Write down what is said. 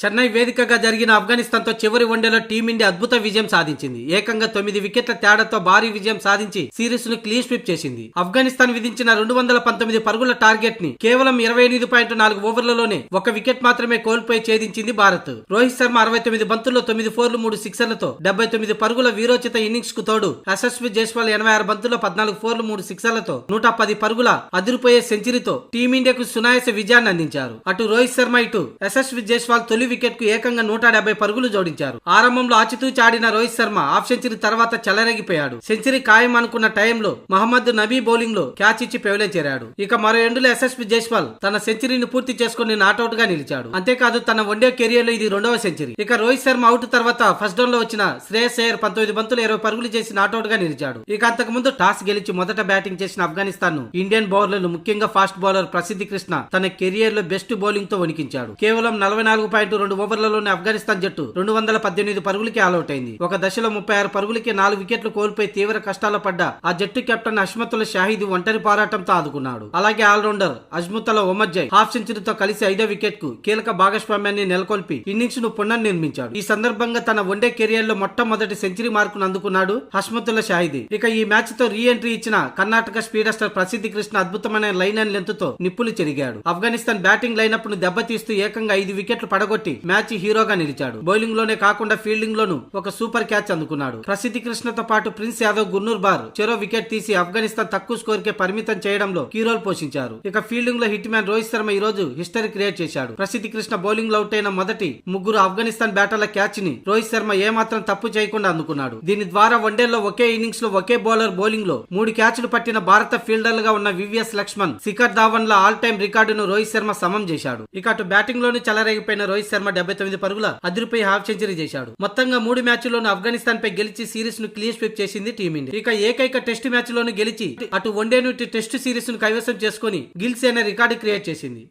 చెన్నై వేదికగా జరిగిన ఆఫ్ఘనిస్తాన్ తో చివరి వన్డేలో టీమిండియా అద్భుత విజయం సాధించింది. ఏకంగా 9 వికెట్ల తేడాతో భారీ విజయం సాధించి సిరీస్ ను క్లీన్ స్వీప్ చేసింది. ఆఫ్ఘనిస్తాన్ విధించిన 219 పరుగుల టార్గెట్ ని కేవలం 28.4 ఓవర్లలోనే ఒక వికెట్ మాత్రమే కోల్పోయి ఛేదించింది భారత్. రోహిత్ శర్మ 69 బంతుల్లో 9 ఫోర్లు 3 సిక్సర్లతో 79 పరుగుల వీరోచిత ఇన్నింగ్స్ కు తోడు యశస్వి జైస్వాల్ 86 బంతుల్లో 14 ఫోర్లు 3 సిక్సర్లతో 110 పరుగుల అదిరిపోయే సెంచరీతో టీమిండియాకు సునాయాస విజయాన్ని అందించారు. అటు రోహిత్ శర్మ ఇటు యశస్వి జైస్వాల్ తొలి వికెట్ కు ఏకంగా 170 పరుగులు జోడించారు. ఆరంభంలో ఆచితూచి ఆడిన రోహిత్ శర్మ హాఫ్ సెంచరీ తర్వాత చెలరేగిపోయాడు. సెంచరీ ఖాయం అనుకున్న టైంలో మహమ్మద్ నబీ బౌలింగ్ లో క్యాచ్ ఇచ్చి పెవిలియన్ చేరాడు. ఇక మరో ఎండులో యశస్వి జైస్వాల్ తన సెంచరీని పూర్తి చేసుకుని నాట్అవుట్ గా నిలిచాడు. అంతేకాదు తన వన్డే కెరియర్ లో ఇది 2వ సెంచరీ. ఇక రోహిత్ శర్మ అవుట్ తర్వాత ఫస్ట్ డౌన్ లో వచ్చిన శ్రేయస్ అయ్యర్ 19 బంతులు 20 పరుగులు చేసి నాట్అవుట్ గా నిలిచాడు. ఇక అంతకు ముందు టాస్ గెలిచి మొదట బ్యాటింగ్ చేసిన ఆఫ్ఘనిస్తాన్ ను ఇండియన్ బౌలర్లు ముఖ్యంగా ఫాస్ట్ బౌలర్ ప్రసిద్ధి కృష్ణ తన కెరియర్ లో బెస్ట్ బౌలింగ్ తో వణికించాడు. కేవలం 44.2 ఓవర్లలోనే ఆఫ్ఘనిస్తాన్ జట్టు 218 పరుగులకి ఆల్అౌట్ అయింది. ఒక దశలో 36 పరుగులకి 4 వికెట్లు కోల్పోయి తీవ్ర కష్టాల పడ్డ ఆ జట్టు కెప్టెన్ అష్మతుల్లా షాహిద్ ఒంటరి పోరాటంతో ఆదుకున్నాడు. అలాగే ఆల్రౌండర్ అజ్ముతుల్లా ఒమర్జై హాఫ్ సెంచరీతో కలిసి 5వ వికెట్ కు కీలక భాగస్వామ్యాన్ని నెలకొల్పి ఇన్నింగ్స్ ను పునర్నిర్మించాడు. ఈ సందర్భంగా తన వన్డే కెరియర్ లో మొట్టమొదటి సెంచరీ మార్కును అందుకున్నాడు అష్మతుల్లా షాహిద్. ఇక ఈ మ్యాచ్ తో రీ ఎంట్రీ ఇచ్చిన కర్ణాటక స్పీడస్టర్ ప్రసిద్ధి కృష్ణ అద్భుతమైన లైన్ అండ్ లెంత్ తో నిప్పులు చెరిగాడు. ఆఫ్ఘనిస్తాన్ బ్యాటింగ్ లైనప్ ను దెబ్బతీస్తూ ఏకంగా 5 వికెట్లు పడగొట్టి మ్యాచ్ హీరోగా నిలిచాడు. బౌలింగ్ లోనే కాకుండా ఫీల్డింగ్ లోను ఒక సూపర్ క్యాచ్ అందుకున్నాడు. ప్రసిద్ధి కృష్ణతో పాటు ప్రిన్స్ యాదవ్, గుర్నూర్ బార్ చెరో వికెట్ తీసి ఆఫ్ఘనిస్తాన్ తక్కువ స్కోర్ కే పరిమితం చేయడంలో కీ రోల్ పోషించారు. ఇక ఫీల్డింగ్ లో హిట్ మ్యాన్ రోహిత్ శర్మ ఈ రోజు హిస్టరీ క్రియేట్ చేశాడు. ప్రసిద్ధి కృష్ణ బౌలింగ్ లో అవుట్ అయిన మొదటి ముగ్గురు ఆఫ్ఘనిస్తాన్ బ్యాటర్ల క్యాచ్ ని రోహిత్ శర్మ ఏమాత్రం తప్పు చేయకుండా అందుకున్నాడు. దీని ద్వారా వన్డేల్లో ఒకే ఇన్నింగ్స్ లో ఒకే బౌలర్ బౌలింగ్ లో 3 క్యాచ్లు పట్టిన భారత ఫీల్డర్లుగా ఉన్న వివిఎస్ లక్ష్మణ్, శిఖర్ ధావన్ ల ఆల్ టైమ్ రికార్డును రోహిత్ శర్మ సమం చేశాడు. ఇక అటు బ్యాటింగ్ లోనే చెలరేగిపోయిన రోహిత్ శర్మ 79 పరుగుల అదిరిపోయి హాఫ్ సెంచరీ చేశాడు. మొత్తంగా 3 మ్యాచ్ల్లోనూ ఆఫ్ఘనిస్తాన్ పై గెలిచి సిరీస్ ను క్లీన్ స్వీప్ చేసింది టీమిండియా. ఇక ఏకైక టెస్ట్ మ్యాచ్ లోను గెలిచి అటు వన్డేను ఇటు టెస్ట్ సిరీస్ ను కైవసం చేసుకుని గిల్ సేన రికార్డు క్రియేట్ చేసింది.